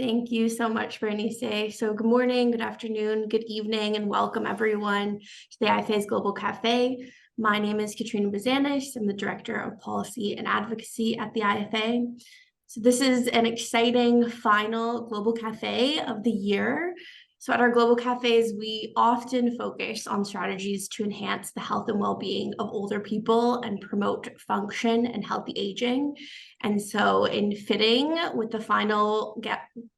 Thank you so much, Bernice. So good morning, good afternoon, good evening, and welcome everyone to the IFA's Global Café. My name is Katrina Bazanis. I'm the Director of Policy and Advocacy at the IFA. So this is an exciting final Global Café of the year. So at our Global Cafes, we often focus on strategies to enhance the health and well-being of older people and promote function and healthy aging. And so in fitting with the final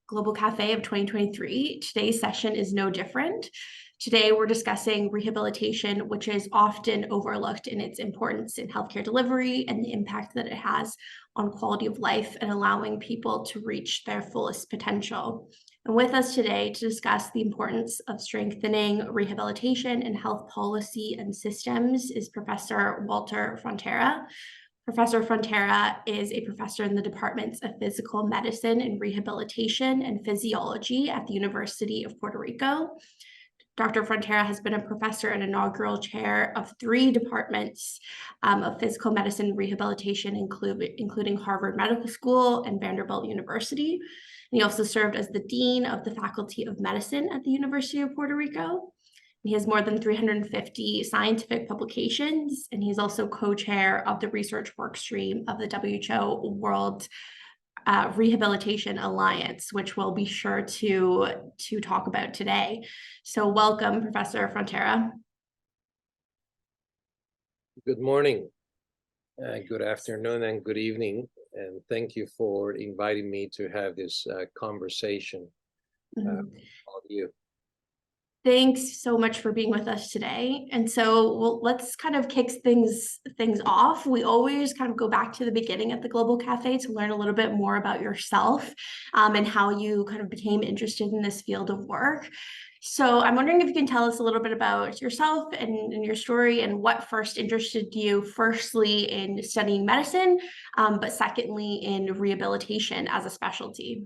Global Café of 2023, today's session is no different. Today, we're discussing rehabilitation, which is often overlooked in its importance in healthcare delivery and the impact that it has on quality of life and allowing people to reach their fullest potential. And with us today to discuss the importance of strengthening rehabilitation and health policy and systems is Professor Walter Frontera. Professor Frontera is a professor in the departments of physical medicine and rehabilitation and physiology at the University of Puerto Rico. Dr. Frontera has been a professor and inaugural chair of 3 departments of physical medicine and rehabilitation, including Harvard Medical School and Vanderbilt University. And he also served as the dean of the Faculty of Medicine at the University of Puerto Rico. He has more than 350 scientific publications, and he's also co-chair of the research workstream of the WHO World Rehabilitation Alliance, which we'll be sure to talk about today. So welcome, Professor Frontera. Good morning, good afternoon, and good evening. And thank you for inviting me to have this conversation with all of you. Thanks so much for being with us today. And so let's kind of kick things off. We always kind of go back to the beginning at the Global Cafe to learn a little bit more about yourself and how you kind of became interested in this field of work. So I'm wondering if you can tell us a little bit about yourself and your story and what first interested you, firstly in studying medicine, but secondly in rehabilitation as a specialty.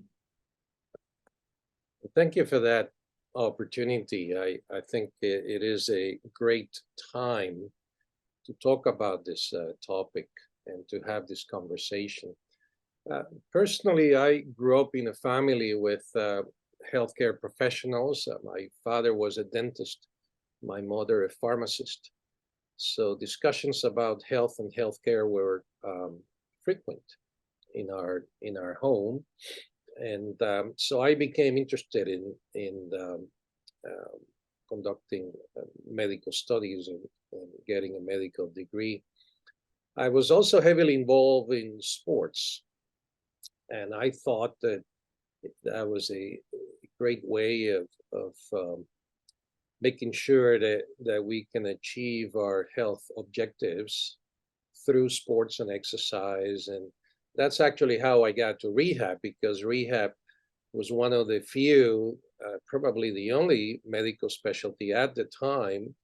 Thank you for that opportunity. I think it is a great time to talk about this topic and to have this conversation. Personally, I grew up in a family with healthcare professionals. My father was a dentist, my mother a pharmacist. So discussions about health and healthcare were frequent in our home. And so I became interested in conducting medical studies and getting a medical degree. I was also heavily involved in sports, and I thought that was a great way of making sure that we can achieve our health objectives through sports and exercise. And that's actually how I got to rehab, because rehab was one of the few, probably the only medical specialty at the time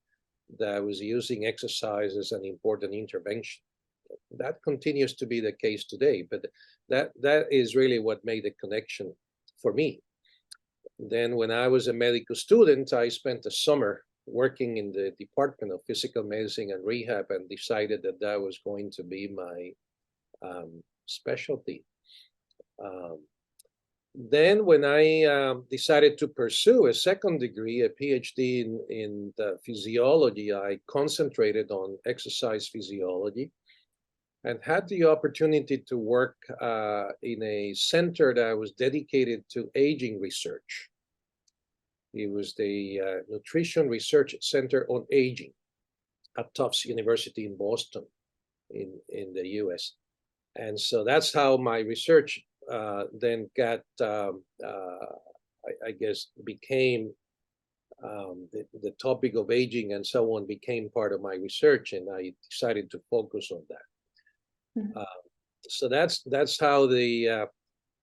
that was using exercise as an important intervention. That continues to be the case today, but that is really what made the connection for me. Then when I was a medical student, I spent a summer working in the Department of Physical Medicine and Rehab and decided that that was going to be my specialty. Then when I decided to pursue a second degree, a PhD in physiology, I concentrated on exercise physiology and had the opportunity to work in a center that was dedicated to aging research. It was the Nutrition Research Center on Aging at Tufts University in Boston in the US. And so that's how my research then got, I guess, became the topic of aging and so on became part of my research, and I decided to focus on that. So that's how the,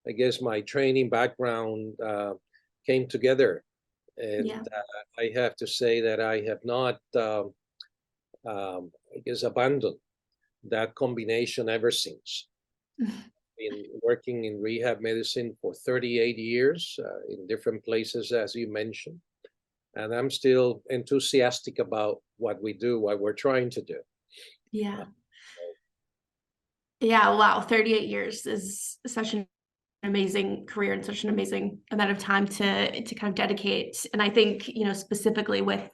I guess, my training background came together. And I have to say that I have not, I guess, abandoned that combination ever since. Been working in rehab medicine for 38 years in different places, as you mentioned, and I'm still enthusiastic about what we do, what we're trying to do. Yeah. Yeah, wow, 38 years is such an amazing career and such an amazing amount of time to kind of dedicate. And I think, you know, specifically with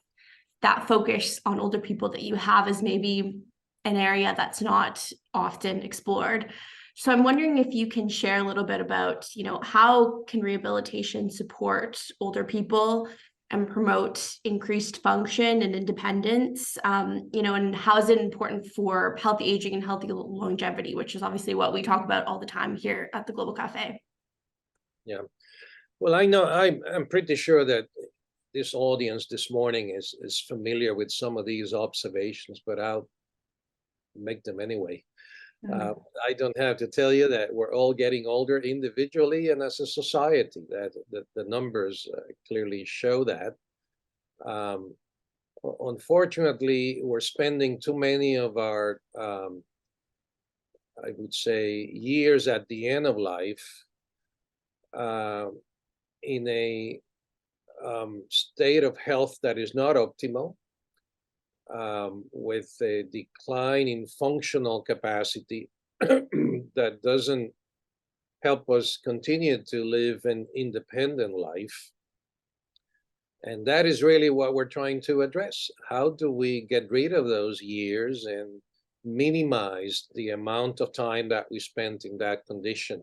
that focus on older people that you have is maybe an area that's not often explored. So I'm wondering if you can share a little bit about, you know, how can rehabilitation support older people and promote increased function and independence, you know, and how is it important for healthy aging and healthy longevity, which is obviously what we talk about all the time here at the Global Cafe. Yeah. Well, I know I'm pretty sure that this audience this morning is familiar with some of these observations, but I'll make them anyway. I don't have to tell you that we're all getting older individually and as a society. That the numbers clearly show that. Unfortunately, we're spending too many of our, I would say, years at the end of life in a state of health that is not optimal, with a decline in functional capacity that doesn't help us continue to live an independent life. And that is really what we're trying to address. How do we get rid of those years and minimize the amount of time that we spent in that condition?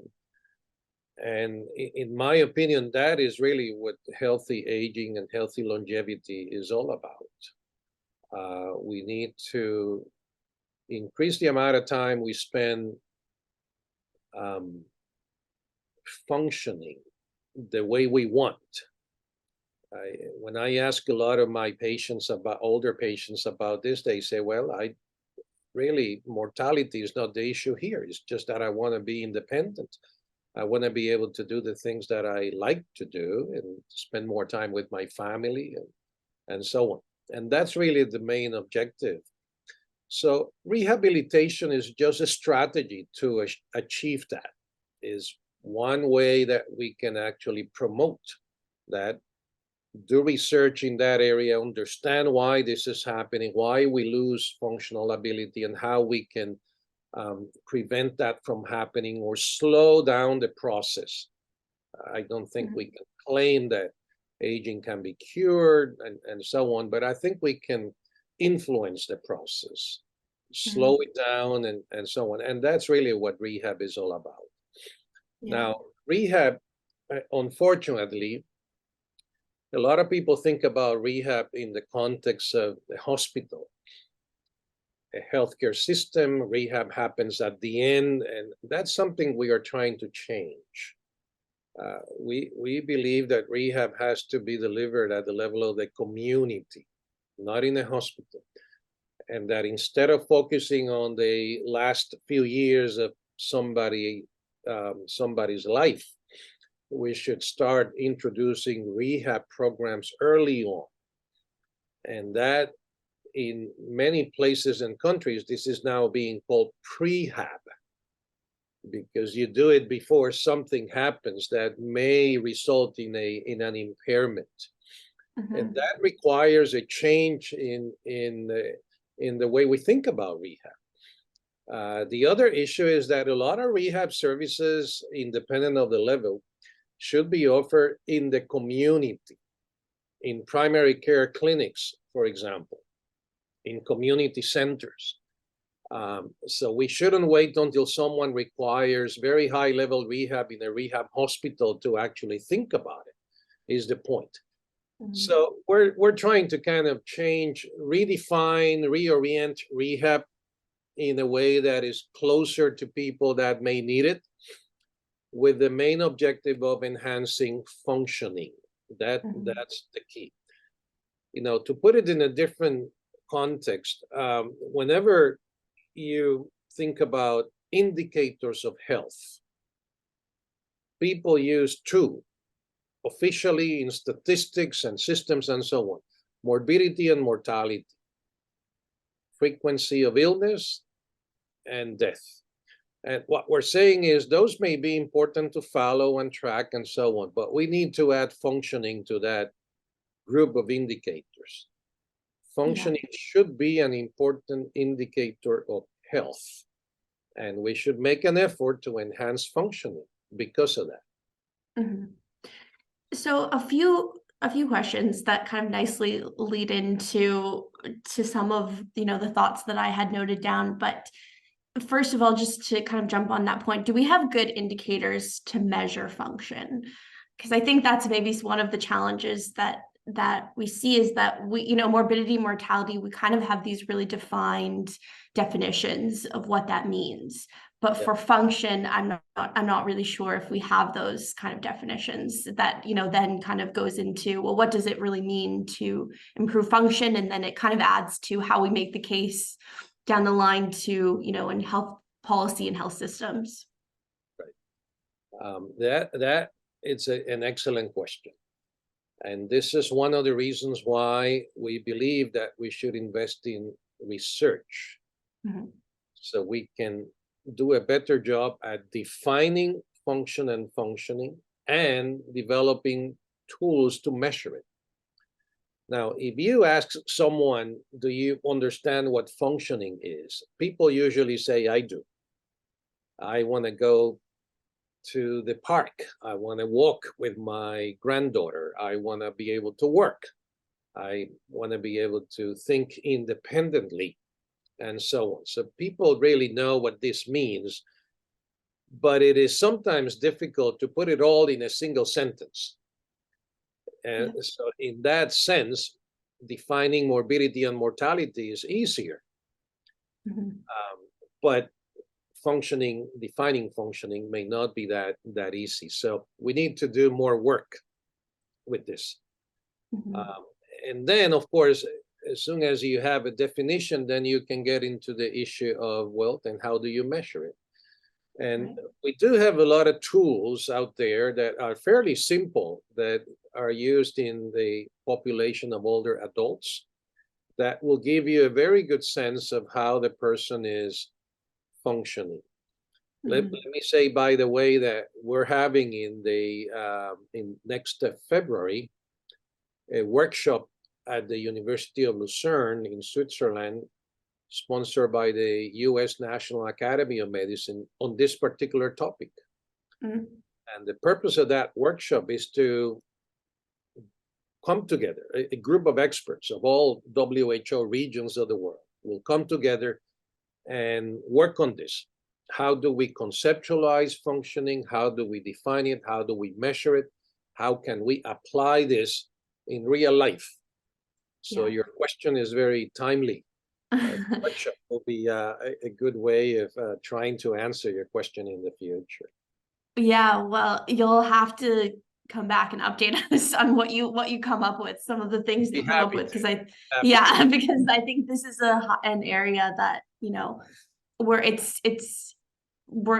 And in my opinion, that is really what healthy aging and healthy longevity is all about. We need to increase the amount of time we spend functioning the way we want. When I ask a lot of my patients about older patients about this, they say, well, mortality is not the issue here. It's just that I want to be independent. I want to be able to do the things that I like to do and spend more time with my family and so on. And that's really the main objective. So rehabilitation is just a strategy to achieve that. Is one way that we can actually promote that, do research in that area, understand why this is happening, why we lose functional ability, and how we can prevent that from happening or slow down the process. I don't think we can claim that aging can be cured and so on, but I think we can influence the process, slow it down and so on. And that's really what rehab is all about. Now, rehab, unfortunately, a lot of people think about rehab in the context of the hospital, a healthcare system. Rehab happens at the end, and that's something we are trying to change. We believe that rehab has to be delivered at the level of the community, not in a hospital. And that instead of focusing on the last few years of somebody's life, we should start introducing rehab programs early on. And that in many places and countries, this is now being called prehab, because you do it before something happens that may result in an impairment. And that requires a change in the way we think about rehab. The other issue is that a lot of rehab services, independent of the level, should be offered in the community, in primary care clinics, for example, in community centers. So we shouldn't wait until someone requires very high-level rehab in a rehab hospital to actually think about it, is the point. So we're trying to kind of change, redefine, reorient rehab in a way that is closer to people that may need it, with the main objective of enhancing functioning. That's the key. You know, to put it in a different context, whenever you think about indicators of health, people use two, officially in statistics and systems and so on: morbidity and mortality, frequency of illness and death. And what we're saying is those may be important to follow and track and so on, but we need to add functioning to that group of indicators. Functioning should be an important indicator of health, and we should make an effort to enhance functioning. because of that. Mm-hmm. So a few questions that kind of nicely lead into some of the thoughts that I had noted down. But first of all, just to kind of jump on that point, do we have good indicators to measure function? Because I think that's maybe one of the challenges that we see is that we, morbidity, mortality, we kind of have these really defined definitions of what that means. But for function, I'm not really sure if we have those kind of definitions that, then kind of goes into, well, what does it really mean to improve function? And then it kind of adds to how we make the case down the line to, in health policy and health systems. Right. That it's an excellent question. And this is one of the reasons why we believe that we should invest in research. Mm-hmm. So we can do a better job at defining function and functioning and developing tools to measure it. Now, if you ask someone, do you understand what functioning is? People usually say, I do. I want to go to the park. I want to walk with my granddaughter. I want to be able to work. I want to be able to think independently, and so on. So people really know what this means, but it is sometimes difficult to put it all in a single sentence. And so in that sense, defining morbidity and mortality is easier. Mm-hmm. But defining functioning may not be that easy. So we need to do more work with this. Mm-hmm. And then, of course, as soon as you have a definition, then you can get into the issue of, well, then how do you measure it? And we do have a lot of tools out there that are fairly simple that are used in the population of older adults that will give you a very good sense of how the person is functioning. Mm-hmm. Let me say, by the way, that we're having in next February a workshop at the University of Lucerne in Switzerland, sponsored by the U.S. National Academy of Medicine, on this particular topic. Mm-hmm. And the purpose of that workshop is to come together, a group of experts of all WHO regions of the world will come together and work on this. How do we conceptualize functioning? How do we define it? How do we measure it? How can we apply this in real life? So your question is very timely. The workshop will be a good way of trying to answer your question in the future. Yeah, well, you'll have to come back and update us on what you come up with, some of the things that you come up with, because because I think this is an area that where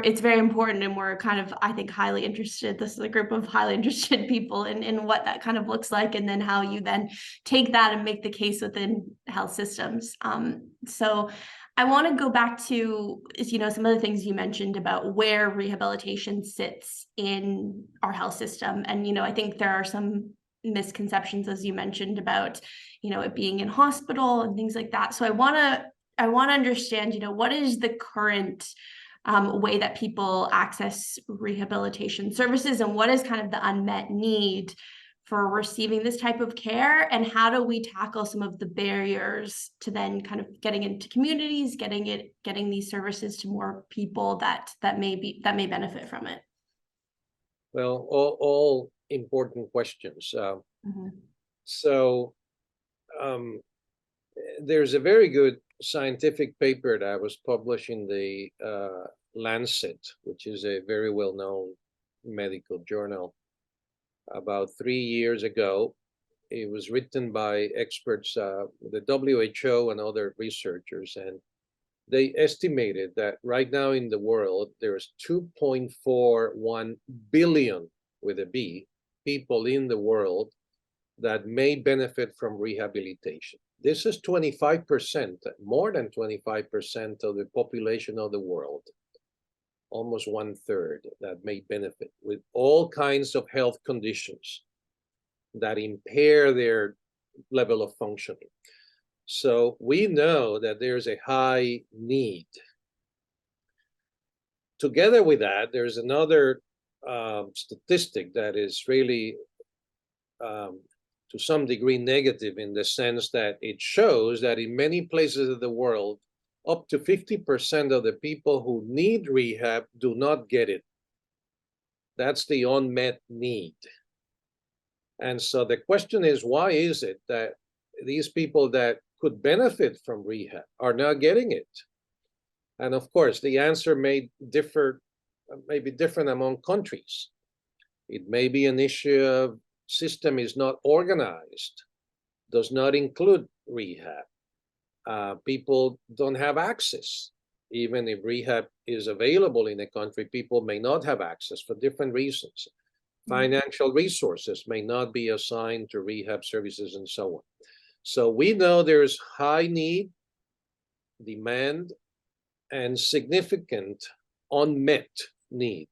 it's very important, and we're kind of, I think, highly interested. This is a group of highly interested people in what that kind of looks like, and then how you then take that and make the case within health systems. So I want to go back to, some of the things you mentioned about where rehabilitation sits in our health system. And, I think there are some misconceptions, as you mentioned, about, it being in hospital and things like that. So I want to understand, what is the current way that people access rehabilitation services, and what is kind of the unmet need for receiving this type of care, and how do we tackle some of the barriers to then kind of getting into communities, getting these services to more people that may benefit from it? Well, all important questions. So there's a very good scientific paper that was published in the Lancet, which is a very well-known medical journal, about 3 years ago. It was written by experts, the WHO and other researchers, and they estimated that right now in the world, there's 2.41 billion, with a B, people in the world that may benefit from rehabilitation. This is 25%, more than 25% of the population of the world, almost 1/3 that may benefit, with all kinds of health conditions that impair their level of functioning. So we know that there's a high need. Together with that, there's another statistic that is really to some degree negative, in the sense that it shows that in many places of the world, up to 50% of the people who need rehab do not get it. That's the unmet need. And so the question is, why is it that these people that could benefit from rehab are not getting it? And of course, the answer may be different among countries. It may be an issue of system is not organized, does not include rehab. People don't have access. Even if rehab is available in a country, people may not have access for different reasons. Financial resources may not be assigned to rehab services and so on. So we know there's high need, demand, and significant unmet need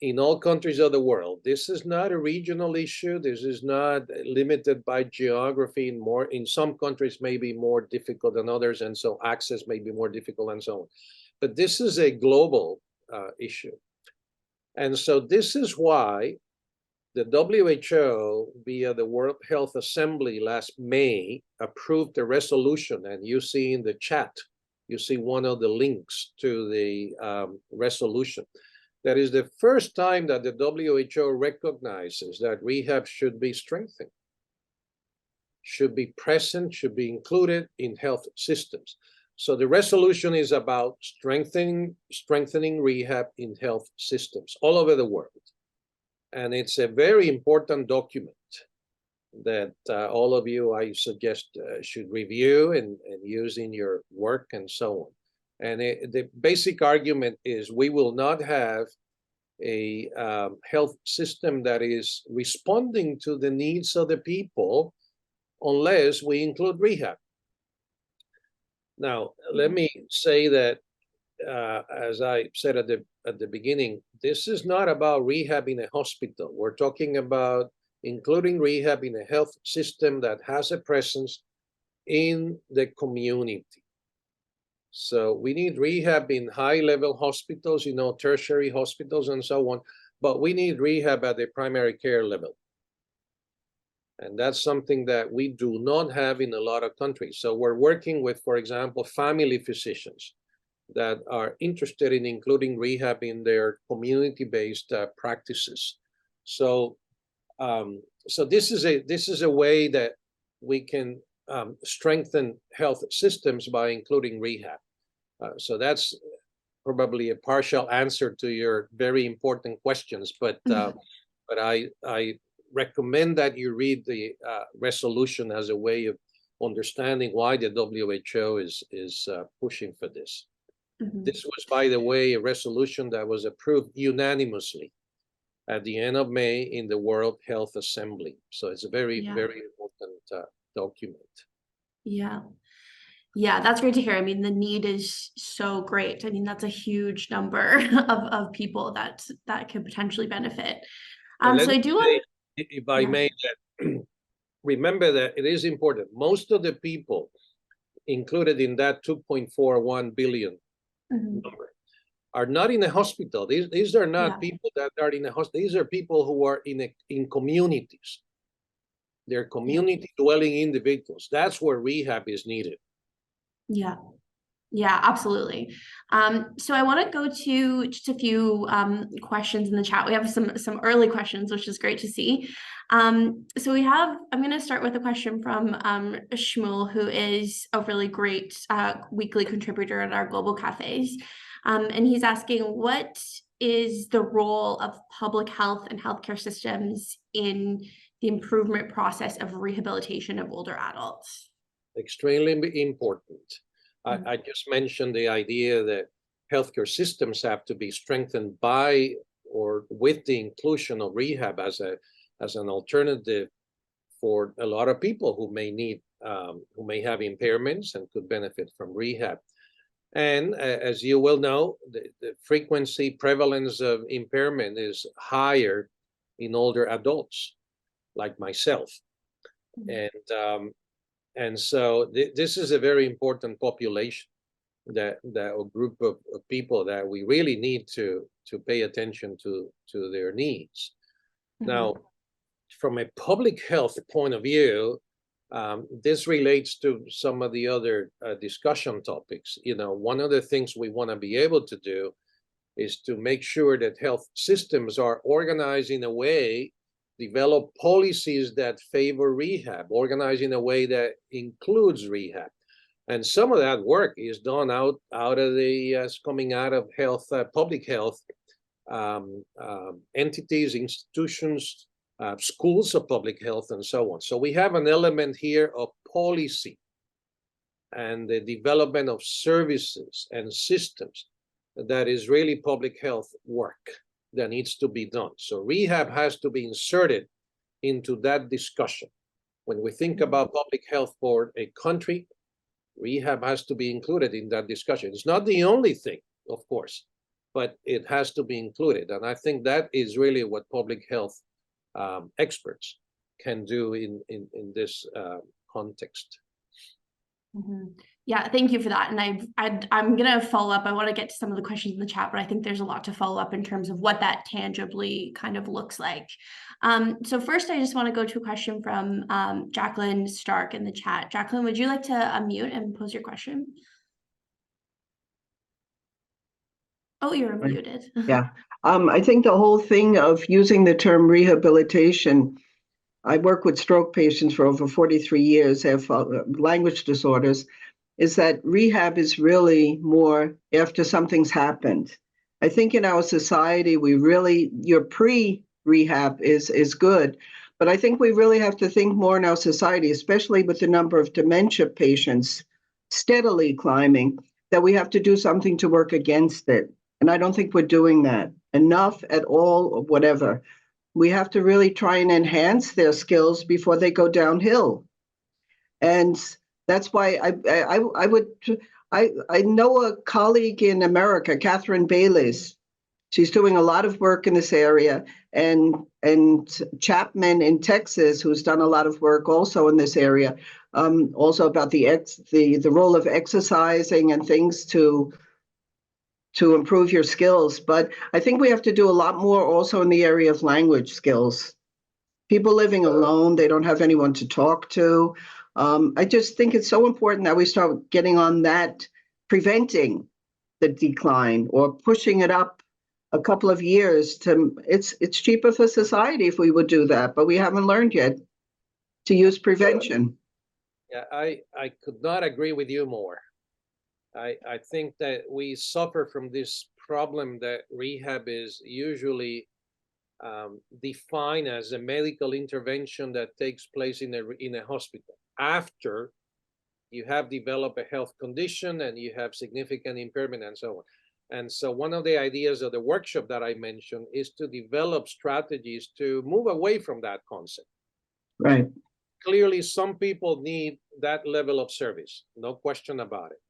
in all countries of the world. This is not a regional issue. This is not limited by geography. In some countries may be more difficult than others, and so access may be more difficult and so on. But this is a global issue. And so this is why the WHO, via the World Health Assembly last May, approved a resolution. And you see in the chat, you see one of the links to the resolution. That is the first time that the WHO recognizes that rehab should be strengthened, should be present, should be included in health systems. So the resolution is about strengthening rehab in health systems all over the world. And it's a very important document that all of you, I suggest, should review and use in your work and so on. And the basic argument is we will not have a health system that is responding to the needs of the people unless we include rehab. Now, let me say that, as I said at the beginning, this is not about rehab in a hospital. We're talking about including rehab in a health system that has a presence in the community. So we need rehab in high-level hospitals, tertiary hospitals and so on, but we need rehab at the primary care level. And that's something that we do not have in a lot of countries. So we're working with, for example, family physicians that are interested in including rehab in their community-based practices. So, so this is a way that we can strengthen health systems by including rehab. So that's probably a partial answer to your very important questions, but I recommend that you read the resolution as a way of understanding why the WHO is pushing for this. This was, by the way, a resolution that was approved unanimously at the end of May in the World Health Assembly. So it's a very, very important document. Yeah, that's great to hear. I mean, the need is so great. I mean, that's a huge number of people that could potentially benefit. So I do want, if I may, remember that it is important. Most of the people included in that 2.41 billion number are not in a hospital. These are not people that are in a hospital. These are people who are in communities. They're community dwelling individuals. That's where rehab is needed. Yeah, absolutely. So I want to go to just a few questions in the chat. We have some early questions, which is great to see. So I'm going to start with a question from Shmuel, who is a really great weekly contributor at our global cafes. And he's asking, what is the role of public health and healthcare systems in the improvement process of rehabilitation of older adults? Extremely important. I just mentioned the idea that healthcare systems have to be strengthened by or with the inclusion of rehab as an alternative for a lot of people who may have impairments and could benefit from rehab. And as you well know, the frequency, prevalence of impairment is higher in older adults like myself. And so this is a very important population, that a group of people that we really need to to pay attention to their needs. Mm-hmm. Now, from a public health point of view, this relates to some of the other discussion topics. You know, one of the things we want to be able to do is to make sure that health systems are organized in a way, develop policies that favor rehab, organized in a way that includes rehab. And some of that work is done out of the coming out of health, public health entities, institutions, schools of public health, and so on. So we have an element here of policy and the development of services and systems that is really public health work that needs to be done. So rehab has to be inserted into that discussion. When we think about public health for a country, rehab has to be included in that discussion. It's not the only thing, of course, but it has to be included. And I think that is really what public health experts can do in this context. Mm-hmm. Yeah, thank you for that. And I'm going to follow up. I want to get to some of the questions in the chat, but I think there's a lot to follow up in terms of what that tangibly kind of looks like. So first, I just want to go to a question from Jacqueline Stark in the chat. Jacqueline, would you like to unmute and pose your question? Oh, you're muted. Yeah. I think the whole thing of using the term rehabilitation, I work with stroke patients for over 43 years, have language disorders, is that rehab is really more after something's happened. I think in our society, your pre-rehab is good, but I think we really have to think more in our society, especially with the number of dementia patients steadily climbing, that we have to do something to work against it. And I don't think we're doing that enough at all, or whatever. We have to really try and enhance their skills before they go downhill. And that's why I know a colleague in America, Catherine Baylis. She's doing a lot of work in this area, and Chapman in Texas, who's done a lot of work also in this area, also about the role of exercising and things to improve your skills. But I think we have to do a lot more also in the area of language skills. People living alone, they don't have anyone to talk to. I just think it's so important that we start getting on that, preventing the decline or pushing it up a couple of years. It's cheaper for society if we would do that, but we haven't learned yet to use prevention. Yeah, I could not agree with you more. I think that we suffer from this problem that rehab is usually defined as a medical intervention that takes place in a hospital after you have developed a health condition and you have significant impairment and so on. And so one of the ideas of the workshop that I mentioned is to develop strategies to move away from that concept. Right. Clearly, some people need that level of service, no question about it.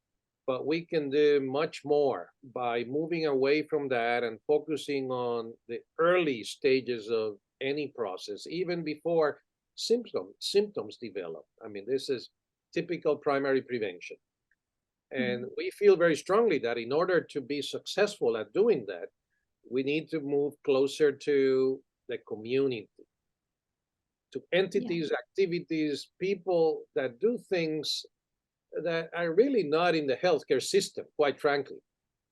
But we can do much more by moving away from that and focusing on the early stages of any process, even before symptoms develop. I mean, this is typical primary prevention. And we feel very strongly that in order to be successful at doing that, we need to move closer to the community, to entities, activities, people that do things that are really not in the healthcare system, quite frankly.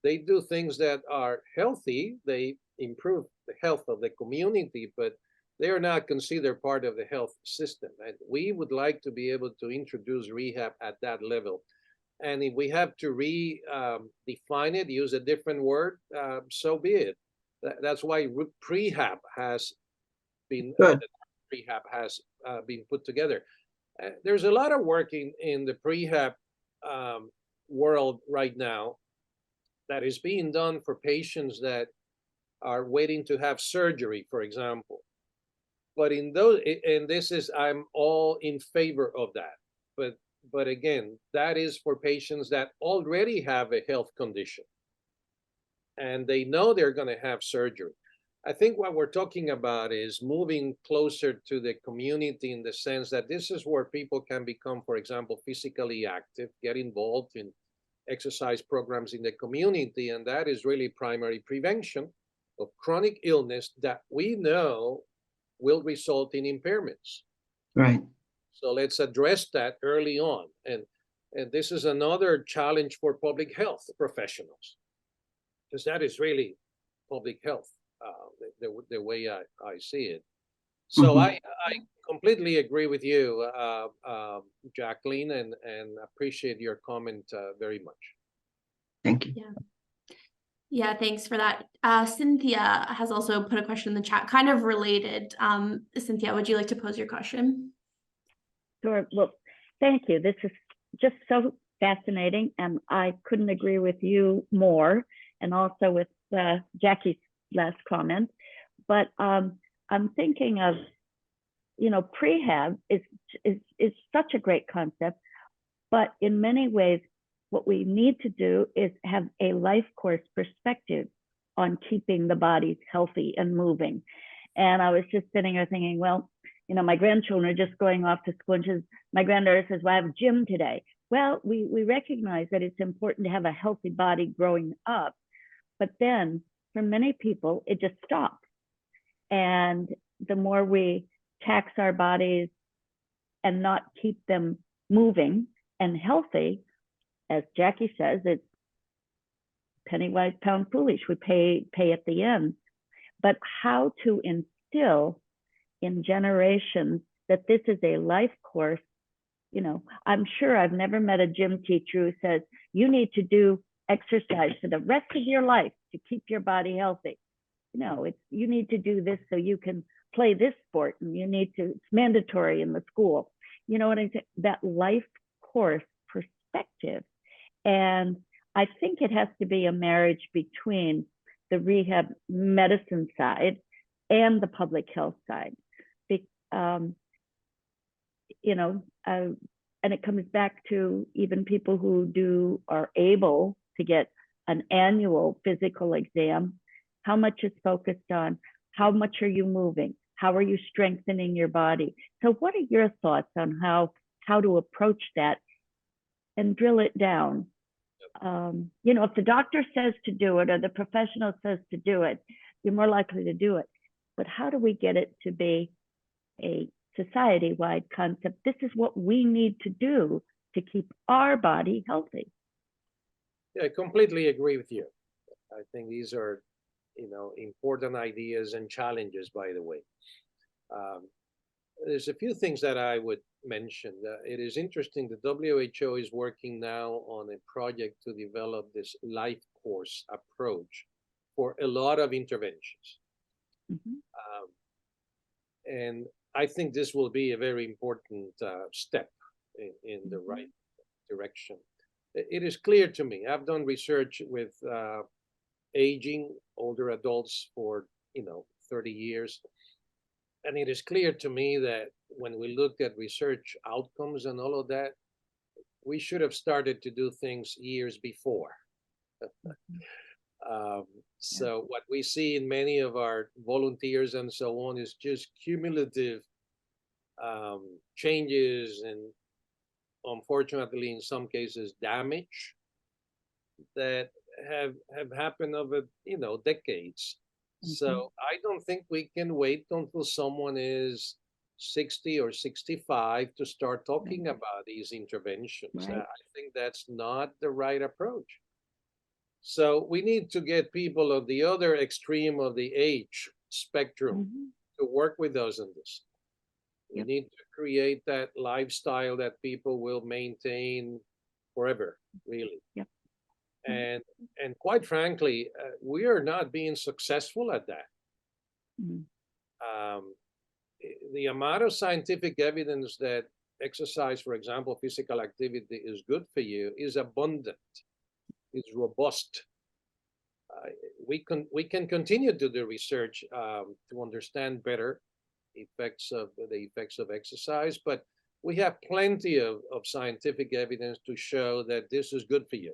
They do things that are healthy, they improve the health of the community, but they are not considered part of the health system. And we would like to be able to introduce rehab at that level. And if we have to redefine it, use a different word, so be it. That's why prehab has been put together. There's a lot of work in the prehab world right now that is being done for patients that are waiting to have surgery, for example. But I'm all in favor of that. But again, that is for patients that already have a health condition and they know they're going to have surgery. I think what we're talking about is moving closer to the community in the sense that this is where people can become, for example, physically active, get involved in exercise programs in the community, and that is really primary prevention. of chronic illness that we know will result in impairments. Right. So let's address that early on. And this is another challenge for public health professionals, because that is really public health, the way I see it. So Mhm. I completely agree with you, Jacqueline, and appreciate your comment very much. Thank you. Yeah, thanks for that. Cynthia has also put a question in the chat, kind of related. Cynthia, would you like to pose your question? Sure. Well, thank you. This is just so fascinating, and I couldn't agree with you more, and also with Jackie's last comment. But I'm thinking of, prehab is such a great concept, but in many ways, what we need to do is have a life course perspective on keeping the bodies healthy and moving. And I was just sitting here thinking, well, my grandchildren are just going off to school, and my granddaughter says, well, I have gym today. Well, we recognize that it's important to have a healthy body growing up, but then for many people, it just stops. And the more we tax our bodies and not keep them moving and healthy, as Jackie says, it's penny wise, pound foolish. We pay at the end. But how to instill in generations that this is a life course? I'm sure I've never met a gym teacher who says you need to do exercise for the rest of your life to keep your body healthy. No, it's you need to do this so you can play this sport, and it's mandatory in the school. You know what I say? That life course perspective. And I think it has to be a marriage between the rehab medicine side and the public health side. And it comes back to even people who are able to get an annual physical exam. How much is focused on how much are you moving? How are you strengthening your body? So what are your thoughts on how to approach that and drill it down? If the doctor says to do it or the professional says to do it, you're more likely to do it. But how do we get it to be a society-wide concept? This is what we need to do to keep our body healthy. Yeah, I completely agree with you. I think these are, important ideas and challenges, by the way. There's a few things that I would mention. It is interesting, the WHO is working now on a project to develop this life course approach for a lot of interventions. Mm-hmm. And I think this will be a very important step in the Mm-hmm. right direction. It is clear to me, I've done research with aging older adults for 30 years, and it is clear to me that when we look at research outcomes and all of that, we should have started to do things years before. So what we see in many of our volunteers and so on is just cumulative changes, and unfortunately in some cases damage that have happened over decades. Mm-hmm. So I don't think we can wait until someone is 60 or 65 to start talking about these interventions. Right. I think that's not the right approach. So we need to get people on the other extreme of the age spectrum Mm-hmm. to work with us on this. We Yep. need to create that lifestyle that people will maintain forever, really. Yep. And quite frankly, we are not being successful at that. Mm-hmm. The amount of scientific evidence that exercise, for example, physical activity is good for you is abundant, is robust. We can continue to do research to understand better the effects of exercise, but we have plenty of scientific evidence to show that this is good for you.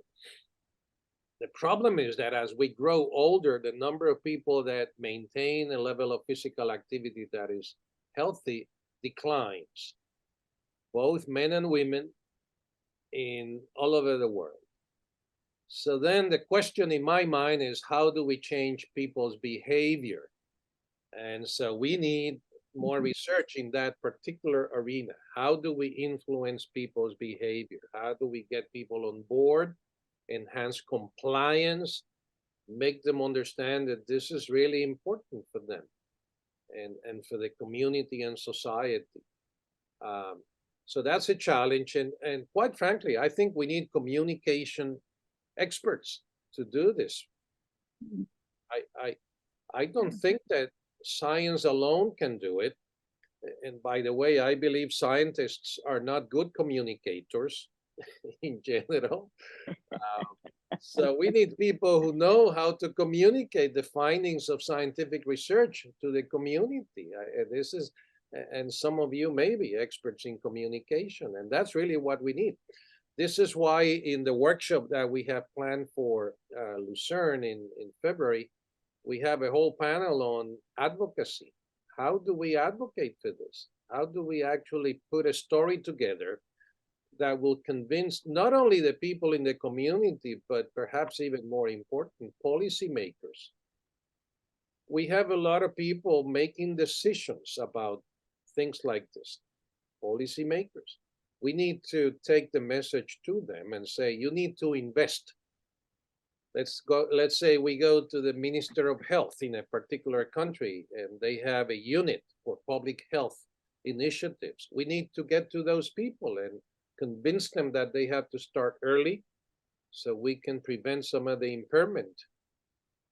The problem is that as we grow older, the number of people that maintain a level of physical activity that is healthy declines, both men and women in all over the world. So then the question in my mind is, how do we change people's behavior? And so we need more research in that particular arena. How do we influence people's behavior? How do we get people on board, enhance compliance, make them understand that this is really important for them and for the community and society? So that's a challenge. And quite frankly, I think we need communication experts to do this. I don't think that science alone can do it. And by the way, I believe scientists are not good communicators in general. So we need people who know how to communicate the findings of scientific research to the community. And some of you may be experts in communication, and that's really what we need. This is why in the workshop that we have planned for Lucerne in February, we have a whole panel on advocacy. How do we advocate for this? How do we actually put a story together that will convince not only the people in the community, but perhaps even more important, policymakers? We have a lot of people making decisions about things like this, policymakers. We need to take the message to them and say, you need to invest. Let's say we go to the Minister of Health in a particular country and they have a unit for public health initiatives. We need to get to those people and convince them that they have to start early so we can prevent some of the impairment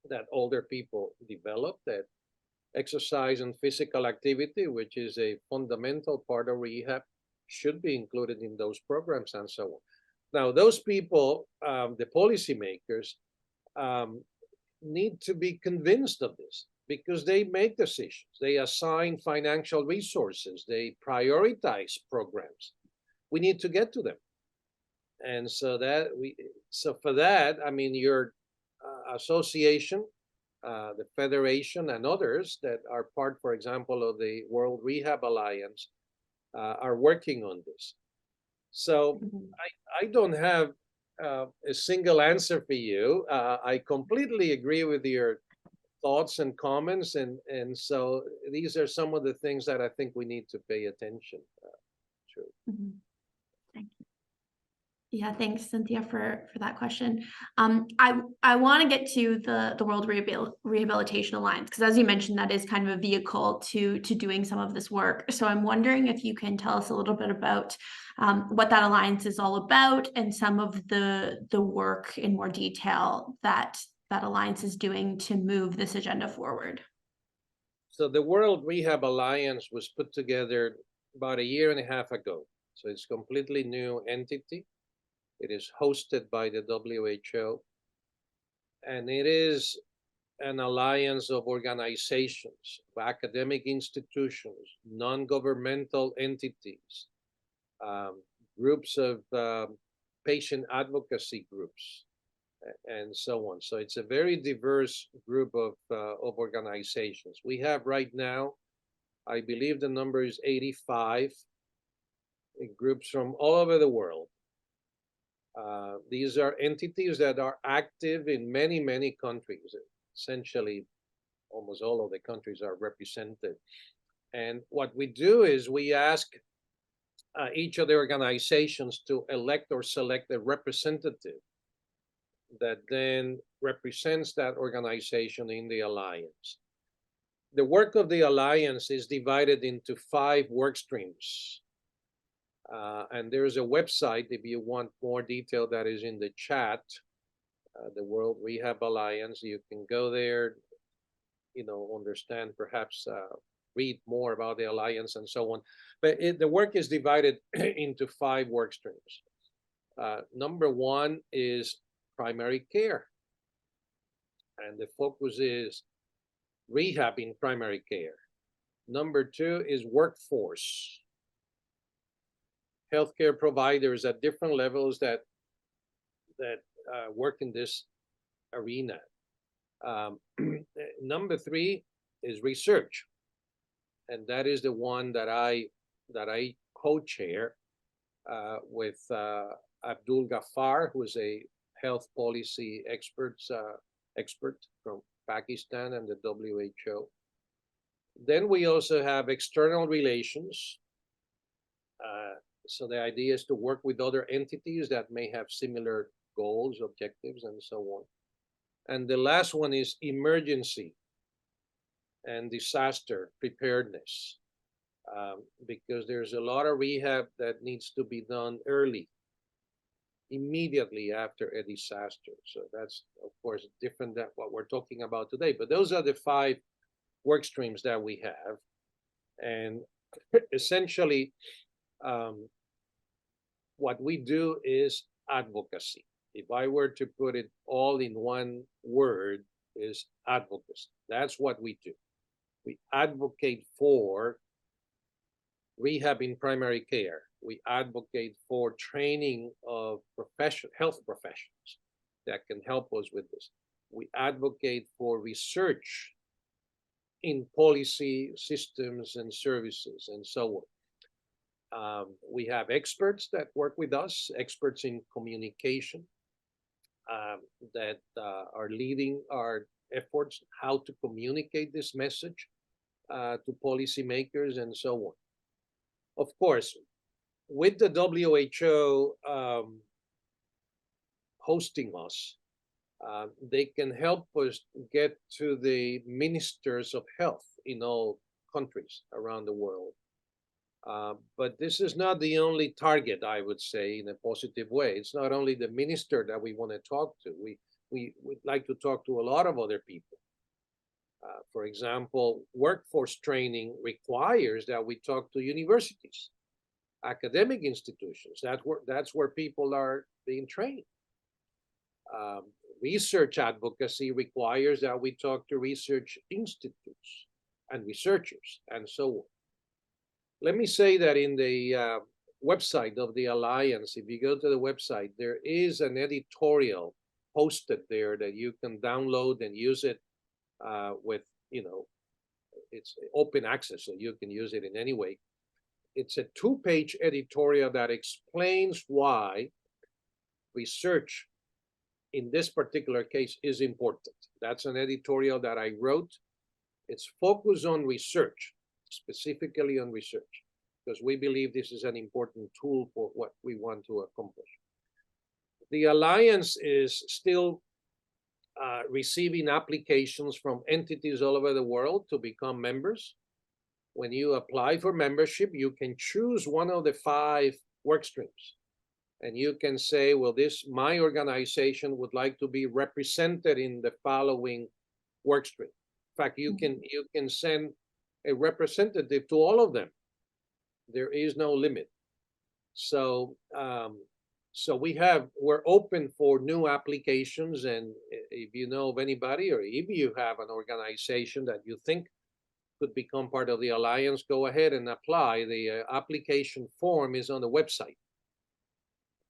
that older people develop, that exercise and physical activity, which is a fundamental part of rehab, should be included in those programs and so on. Now, those people, the policymakers, need to be convinced of this because they make decisions. They assign financial resources. They prioritize programs. We need to get to them. And so for that, I mean, your association, the federation and others that are part, for example, of the World Rehab Alliance, are working on this. So I don't have a single answer for you. I completely agree with your thoughts and comments, and so these are some of the things that I think we need to pay attention to. Thank you. Yeah, thanks, Cynthia, for that question. I want to get to the World Rehabilitation Alliance because, as you mentioned, that is kind of a vehicle to doing some of this work. So I'm wondering if you can tell us a little bit about what that alliance is all about and some of the work in more detail that alliance is doing to move this agenda forward. So the World Rehab Alliance was put together about 1.5 years ago. So it's a completely new entity. It is hosted by the WHO, and it is an alliance of organizations, of academic institutions, non-governmental entities, groups of patient advocacy groups, and so on. So it's a very diverse group of organizations. We have right now, I believe the number is 85 groups from all over the world. These are entities that are active in many, many countries. Essentially, almost all of the countries are represented. And what we do is we ask each of the organizations to elect or select a representative that then represents that organization in the alliance. The work of the alliance is divided into 5 work streams. And there's a website, if you want more detail, that is in the chat, the World Rehab Alliance. You can go there, understand, perhaps read more about the alliance and so on. But the work is divided into 5 work streams. Number 1 is primary care. And the focus is rehab in primary care. Number 2 is workforce. Healthcare providers at different levels that work in this arena. Number 3 is research, and that is the one that I co-chair with Abdul Ghaffar, who is a health policy expert from Pakistan and the WHO. Then we also have external relations. So the idea is to work with other entities that may have similar goals, objectives, and so on. And the last one is emergency and disaster preparedness, because there's a lot of rehab that needs to be done early, immediately after a disaster. So that's, of course, different than what we're talking about today. But those are the 5 work streams that we have. And essentially, what we do is advocacy. If I were to put it all in one word, is advocacy. That's what we do. We advocate for rehab in primary care. We advocate for training of health professionals that can help us with this. We advocate for research in policy, systems, and services, and so on. We have experts that work with us, experts in communication, that are leading our efforts, how to communicate this message to policymakers and so on. Of course, with the WHO hosting us, they can help us get to the ministers of health in all countries around the world. But this is not the only target, I would say, in a positive way. It's not only the minister that we want to talk to. We would like to talk to a lot of other people. For example, workforce training requires that we talk to universities, academic institutions. That's where people are being trained. Research advocacy requires that we talk to research institutes and researchers and so on. Let me say that in the website of the Alliance, if you go to the website, there is an editorial posted there that you can download and use it with, it's open access, so you can use it in any way. It's a 2-page editorial that explains why research in this particular case is important. That's an editorial that I wrote. It's focused on research, specifically on research, because we believe this is an important tool for what we want to accomplish. The Alliance is still receiving applications from entities all over the world to become members. When you apply for membership, you can choose one of the 5 work streams. And you can say, well, my organization would like to be represented in the following work stream. In fact, you can send a representative to all of them. There is no limit. So we're open for new applications, and if you know of anybody, or if you have an organization that you think could become part of the Alliance, go ahead and apply. The application form is on the website.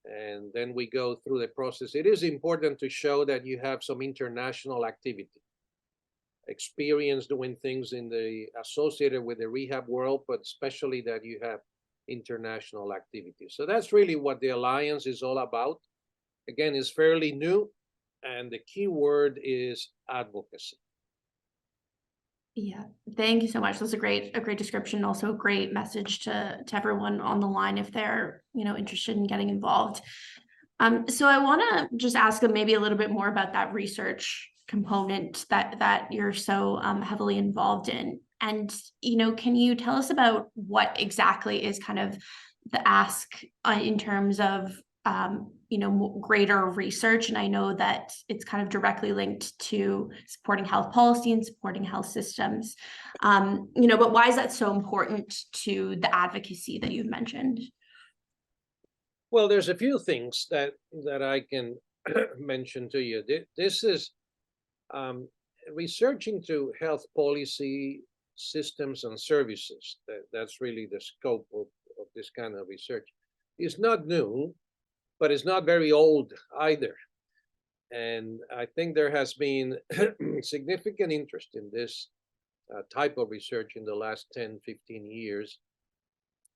And then we go through the process. It is important to show that you have some international activity, experience doing things associated with the rehab world, but especially that you have international activity. So that's really what the Alliance is all about. Again, it's fairly new, and the key word is advocacy. Yeah, thank you so much. That's a great description. Also a great message to everyone on the line if they're, interested in getting involved. So I want to just ask them maybe a little bit more about that research component that you're so heavily involved in. And, can you tell us about what exactly is kind of the ask in terms of greater research? And I know that it's kind of directly linked to supporting health policy and supporting health systems, but why is that so important to the advocacy that you've mentioned? Well, there's a few things that I can mention to you. This is research into health policy, systems, and services. That's really the scope of this kind of research. It's not new, but it's not very old either. And I think there has been significant interest in this type of research in the last 10, 15 years.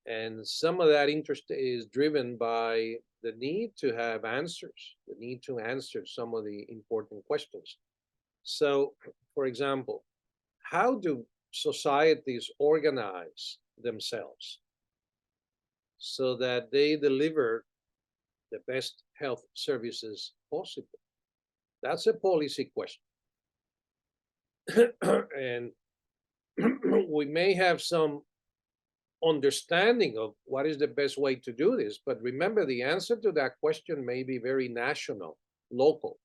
And some of that interest is driven by the need to have answers, the need to answer some of the important questions. So, for example, how do societies organize themselves so that they deliver the best health services possible? That's a policy question. And we may have some understanding of what is the best way to do this, but remember, the answer to that question may be very national, local.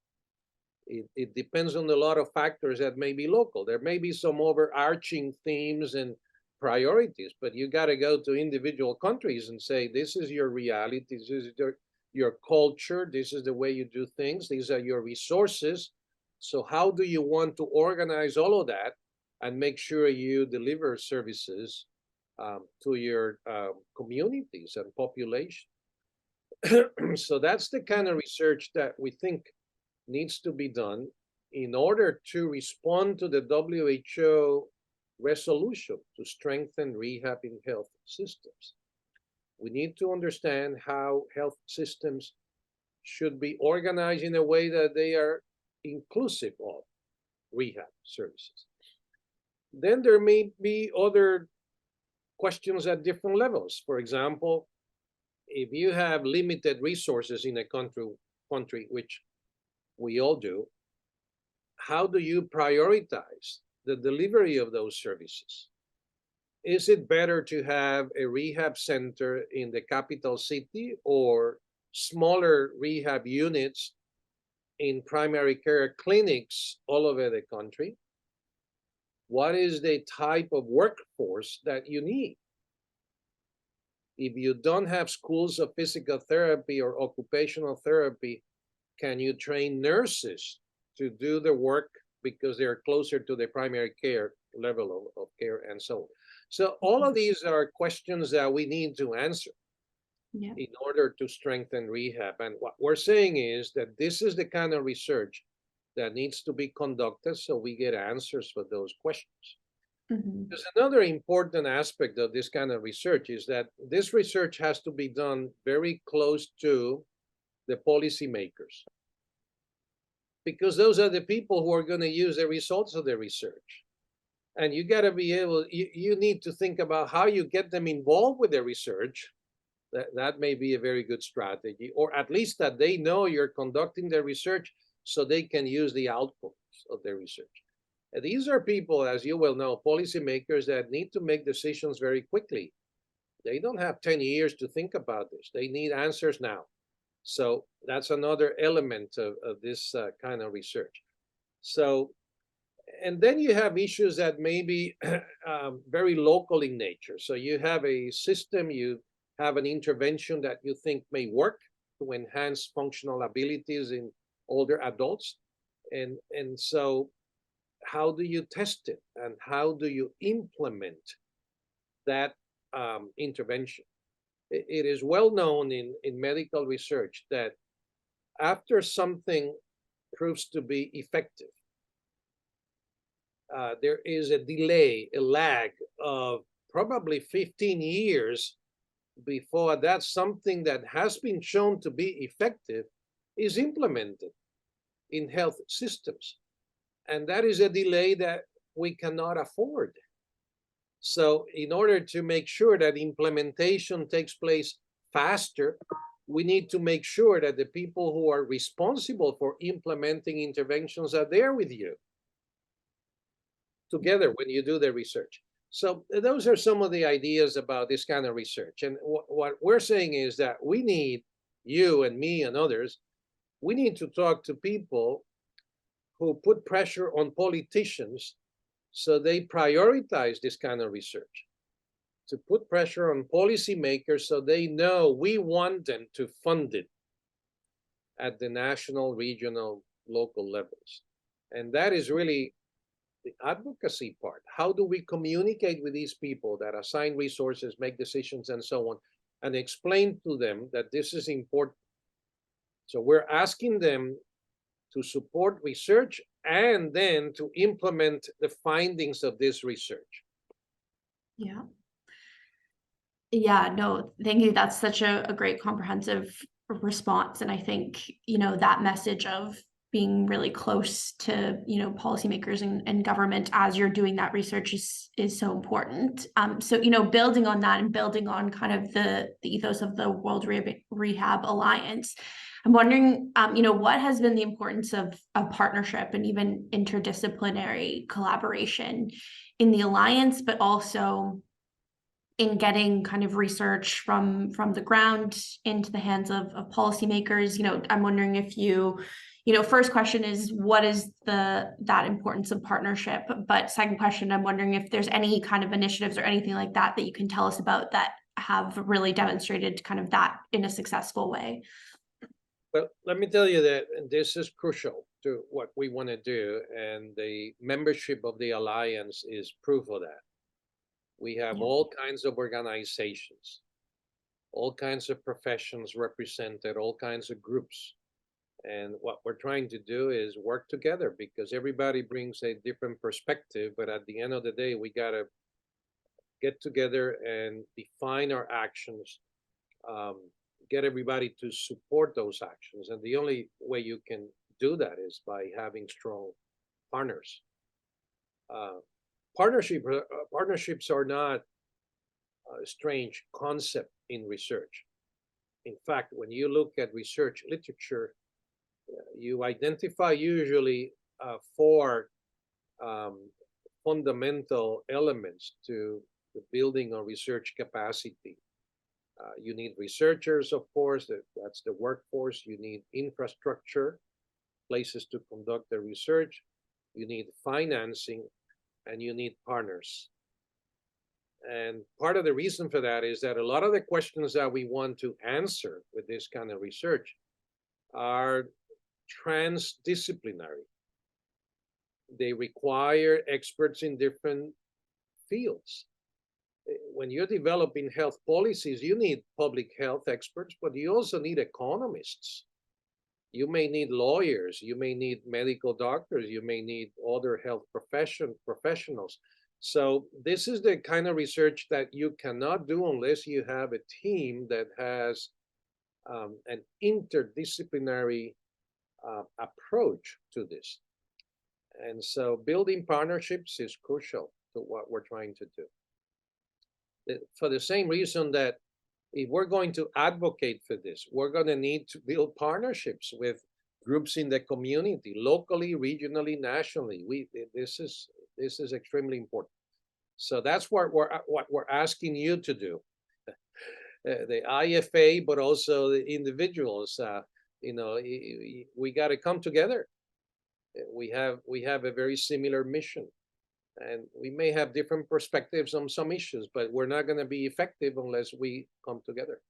It depends on a lot of factors that may be local. There may be some overarching themes and priorities, but you got to go to individual countries and say, this is your reality, this is your culture, this is the way you do things, these are your resources. So how do you want to organize all of that and make sure you deliver services to your communities and population? So that's the kind of research that we think needs to be done in order to respond to the WHO resolution to strengthen rehab in health systems. We need to understand how health systems should be organized in a way that they are inclusive of rehab services. Then there may be other questions at different levels. For example, if you have limited resources in a country, which we all do, how do you prioritize the delivery of those services? Is it better to have a rehab center in the capital city or smaller rehab units in primary care clinics all over the country? What is the type of workforce that you need? If you don't have schools of physical therapy or occupational therapy, can you train nurses to do the work because they're closer to the primary care level of care and so on? So all of these are questions that we need to answer in order to strengthen rehab. And what we're saying is that this is the kind of research that needs to be conducted so we get answers for those questions. There's another important aspect of this kind of research is that this research has to be done very close to the policymakers, because those are the people who are going to use the results of the research. And you got to be able, you need to think about how you get them involved with the research. That may be a very good strategy, or at least that they know you're conducting the research so they can use the outputs of the research. And these are people, as you well know, policymakers that need to make decisions very quickly. They don't have 10 years to think about this. They need answers now. So that's another element of this kind of research. So, and then you have issues that may be very local in nature. So you have a system, you have an intervention that you think may work to enhance functional abilities in older adults. And so how do you test it? And how do you implement that intervention? It is well known in medical research that after something proves to be effective, there is a delay, a lag of probably 15 years before that something that has been shown to be effective is implemented in health systems. And that is a delay that we cannot afford. So in order to make sure that implementation takes place faster, we need to make sure that the people who are responsible for implementing interventions are there with you together when you do the research. So those are some of the ideas about this kind of research. And what we're saying is that we need, you and me and others, we need to talk to people who put pressure on politicians so they prioritize this kind of research, to put pressure on policymakers so they know we want them to fund it at the national, regional, local levels. And that is really the advocacy part. How do we communicate with these people that assign resources, make decisions, and so on, and explain to them that this is important? So we're asking them to support research and then to implement the findings of this research. Yeah. Yeah, no, thank you. That's such a great comprehensive response. And I think, that message of being really close to, policymakers and government as you're doing that research is so important. So, building on that and building on kind of the ethos of the World Rehab Alliance, I'm wondering, what has been the importance of partnership and even interdisciplinary collaboration in the Alliance, but also in getting kind of research from the ground into the hands of policymakers. I'm wondering if first question is, what is that importance of partnership? But second question, I'm wondering if there's any kind of initiatives or anything like that you can tell us about that have really demonstrated kind of that in a successful way. Well, let me tell you that this is crucial to what we want to do, and the membership of the Alliance is proof of that. We have all kinds of organizations, all kinds of professions represented, all kinds of groups. And what we're trying to do is work together, because everybody brings a different perspective. But at the end of the day, we got to get together and define our actions, get everybody to support those actions. And the only way you can do that is by having strong partners. Partnerships are not a strange concept in research. In fact, when you look at research literature, you identify usually four fundamental elements to the building of research capacity. You need researchers, of course, that's the workforce. You need infrastructure, places to conduct the research. You need financing, and you need partners. And part of the reason for that is that a lot of the questions that we want to answer with this kind of research are transdisciplinary. They require experts in different fields. When you're developing health policies, you need public health experts, but you also need economists. You may need lawyers, you may need medical doctors, you may need other health professionals. So this is the kind of research that you cannot do unless you have a team that has an interdisciplinary approach to this. And so building partnerships is crucial to what we're trying to do. For the same reason that if we're going to advocate for this, we're going to need to build partnerships with groups in the community, locally, regionally, nationally. This is extremely important. So that's what we're asking you to do. The IFA, but also the individuals. We got to come together. We have a very similar mission. And we may have different perspectives on some issues, but we're not going to be effective unless we come together.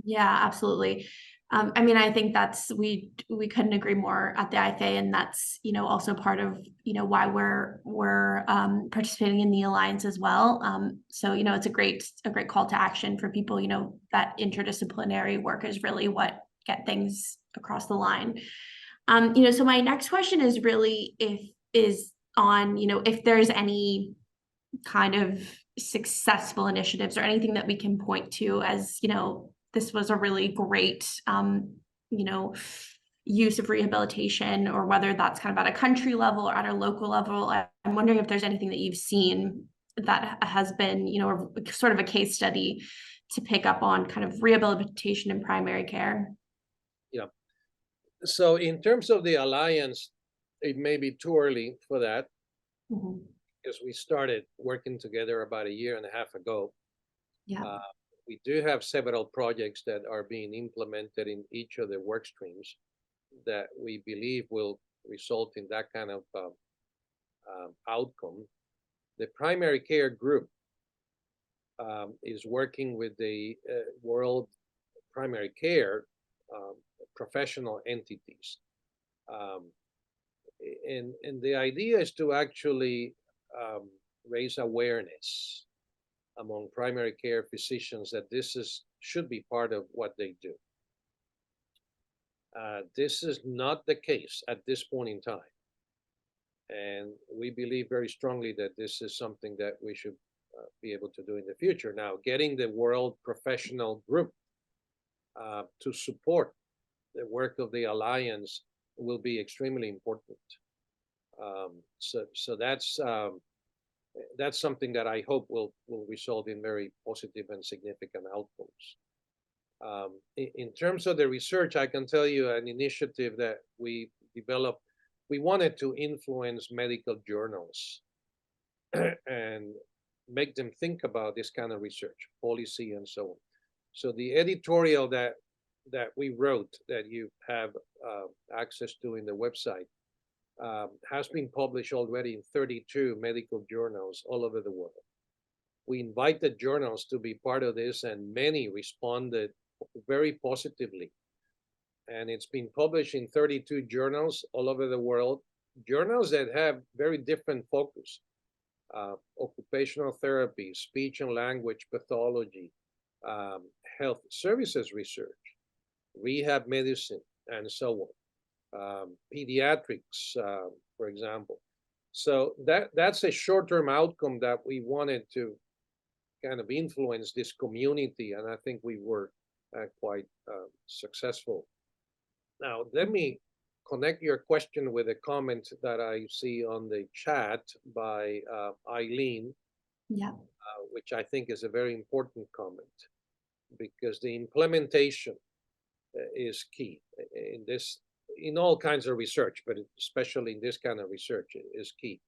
Yeah, absolutely. I think we couldn't agree more at the IFA, and that's also part of why we're participating in the Alliance as well. So it's a great call to action for people. That interdisciplinary work is really what get things across the line. So my next question is really on, if there's any kind of successful initiatives or anything that we can point to as, this was a really great, use of rehabilitation, or whether that's kind of at a country level or at a local level. I'm wondering if there's anything that you've seen that has been, sort of a case study to pick up on kind of rehabilitation in primary care. Yeah. So in terms of the Alliance, it may be too early for that, because we started working together about 1.5 years ago. Yeah. We do have several projects that are being implemented in each of the work streams that we believe will result in that kind of outcome. The primary care group is working with the World Primary Care professional entities. And the idea is to actually raise awareness among primary care physicians that this should be part of what they do. This is not the case at this point in time. And we believe very strongly that this is something that we should be able to do in the future. Now, getting the world professional group to support the work of the Alliance will be extremely important. So that's something that I hope will result in very positive and significant outcomes. In terms of the research, I can tell you an initiative that we developed. We wanted to influence medical journals and make them think about this kind of research, policy, and so on. So the editorial that we wrote, that you have access to in the website, has been published already in 32 medical journals all over the world. We invited journals to be part of this, and many responded very positively. And it's been published in 32 journals all over the world, journals that have very different focus. Occupational therapy, speech and language pathology, health services research, rehab medicine, and so on. Pediatrics, for example. So that's a short-term outcome that we wanted to kind of influence this community, and I think we were quite successful. Now, let me connect your question with a comment that I see on the chat by Eileen, which I think is a very important comment, because the implementation is key in all kinds of research, but especially in this kind of research is key.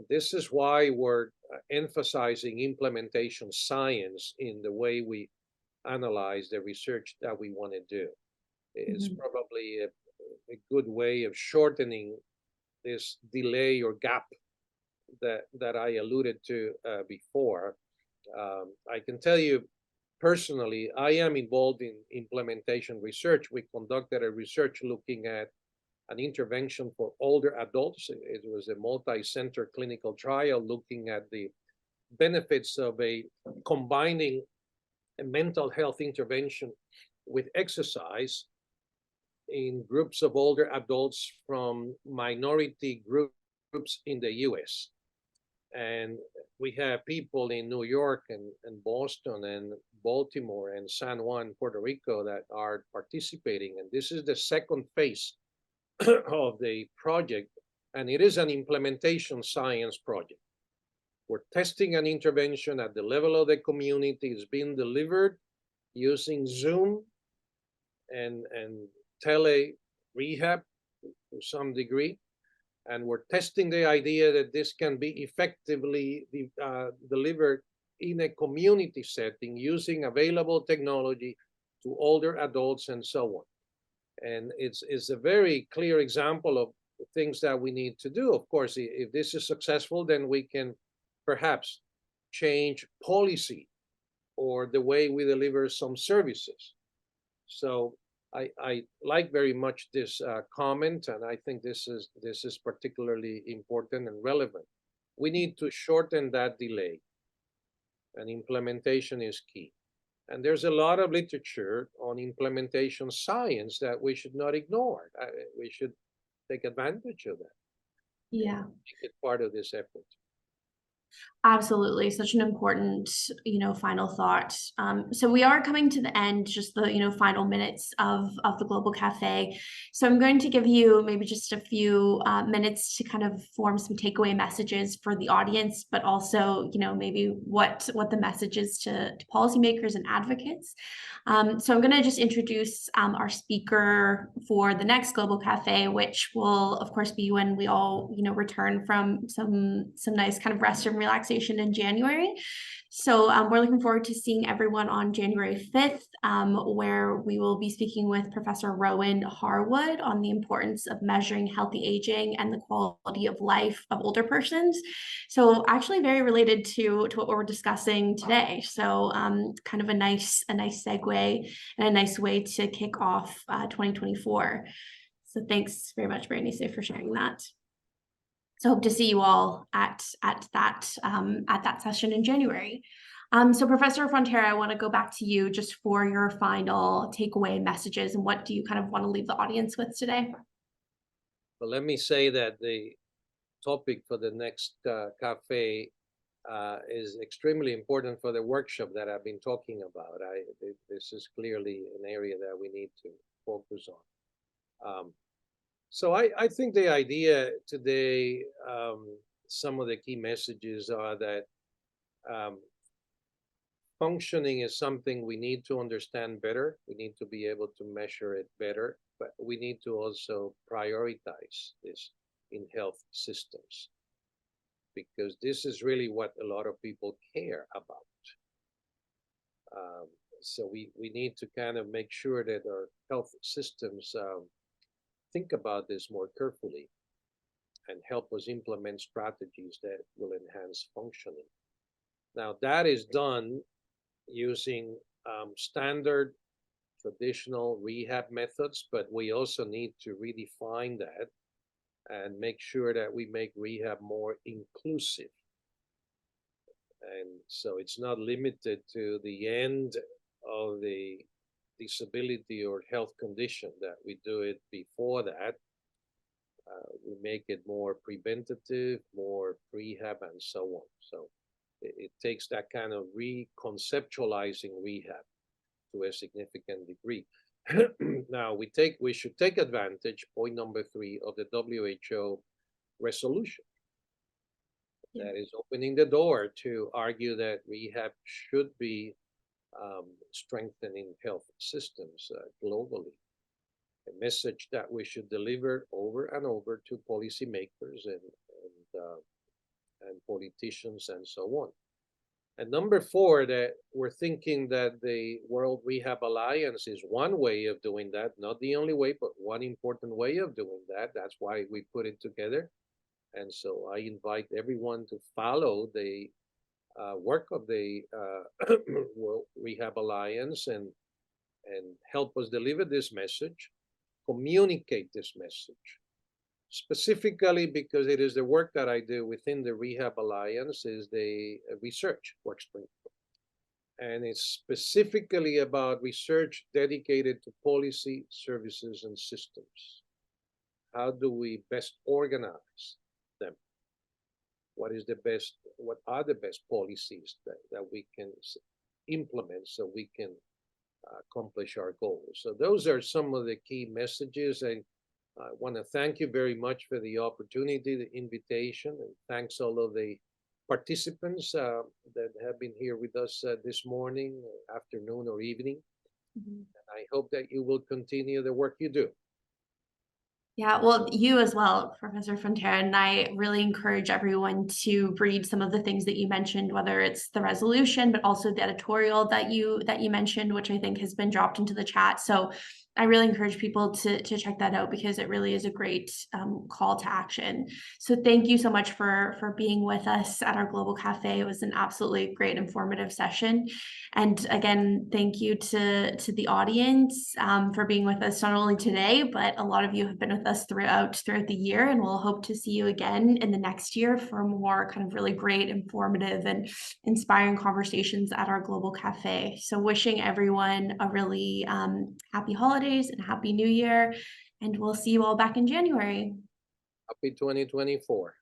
This is why we're emphasizing implementation science in the way we analyze the research that we want to do. It's probably a good way of shortening this delay or gap that I alluded to before. I can tell you personally, I am involved in implementation research. We conducted a research looking at an intervention for older adults. It was a multi-center clinical trial looking at the benefits of combining a mental health intervention with exercise in groups of older adults from minority groups in the US. And we have people in New York and Boston and Baltimore and San Juan, Puerto Rico that are participating. And this is the second phase of the project. And it is an implementation science project. We're testing an intervention at the level of the community. It's being delivered using Zoom and tele rehab to some degree. And we're testing the idea that this can be effectively delivered in a community setting using available technology to older adults and so on. And it's a very clear example of the things that we need to do. Of course, if this is successful, then we can perhaps change policy or the way we deliver some services. So I like very much this comment, and I think this is particularly important and relevant. We need to shorten that delay, and implementation is key. And there's a lot of literature on implementation science that we should not ignore. We should take advantage of that. Yeah. Make it part of this effort. Absolutely. Such an important, final thought. So we are coming to the end, just the, final minutes of the Global Cafe. So I'm going to give you maybe just a few minutes to kind of form some takeaway messages for the audience, but also, maybe what the message is to policymakers and advocates. So I'm going to just introduce our speaker for the next Global Cafe, which will, of course, be when we all, return from some nice kind of rest and relaxation in January. So we're looking forward to seeing everyone on January 5th, where we will be speaking with Professor Rowan Harwood on the importance of measuring healthy aging and the quality of life of older persons. So actually very related to what we're discussing today. So kind of a nice segue and a nice way to kick off 2024. So thanks very much, Berenice, for sharing that. So hope to see you all at that session in January. So Professor Frontera, I want to go back to you just for your final takeaway messages, and what do you kind of want to leave the audience with today? Well, let me say that the topic for the next cafe is extremely important for the workshop that I've been talking about. This is clearly an area that we need to focus on. So I think the idea today, some of the key messages are that functioning is something we need to understand better. We need to be able to measure it better, but we need to also prioritize this in health systems, because this is really what a lot of people care about. So we need to kind of make sure that our health systems think about this more carefully and help us implement strategies that will enhance functioning. Now, that is done using standard traditional rehab methods, but we also need to redefine that and make sure that we make rehab more inclusive. And so it's not limited to the end of the disability or health condition, that we do it before that. We make it more preventative, more prehab, and so on. So it takes that kind of reconceptualizing rehab to a significant degree. Now we should take advantage, point number 3, of the WHO resolution that is opening the door to argue that rehab should be strengthening health systems globally. A message that we should deliver over and over to policymakers and politicians and so on. And number 4, that we're thinking that the World Rehab Alliance is one way of doing that, not the only way, but one important way of doing that. That's why we put it together. And so I invite everyone to follow the work of the World Rehab Alliance and help us deliver this message, communicate this message. Specifically, because it is the work that I do within the Rehab Alliance, is the research workstream. And it's specifically about research dedicated to policy, services, and systems. How do we best organize them? What are the best policies that we can implement so we can accomplish our goals? So those are some of the key messages. And I want to thank you very much for the opportunity, the invitation, and thanks all of the participants that have been here with us this morning, afternoon, or evening. And I hope that you will continue the work you do. Yeah, well, you as well, Professor Frontera, and I really encourage everyone to read some of the things that you mentioned, whether it's the resolution, but also the editorial that you mentioned, which I think has been dropped into the chat. So I really encourage people to check that out, because it really is a great call to action. So thank you so much for being with us at our Global Cafe. It was an absolutely great, informative session. And again, thank you to the audience for being with us, not only today, but a lot of you have been with us throughout the year, and we'll hope to see you again in the next year for more kind of really great, informative, and inspiring conversations at our Global Cafe. So wishing everyone a really happy holidays and happy new year, and we'll see you all back in January. Happy 2024.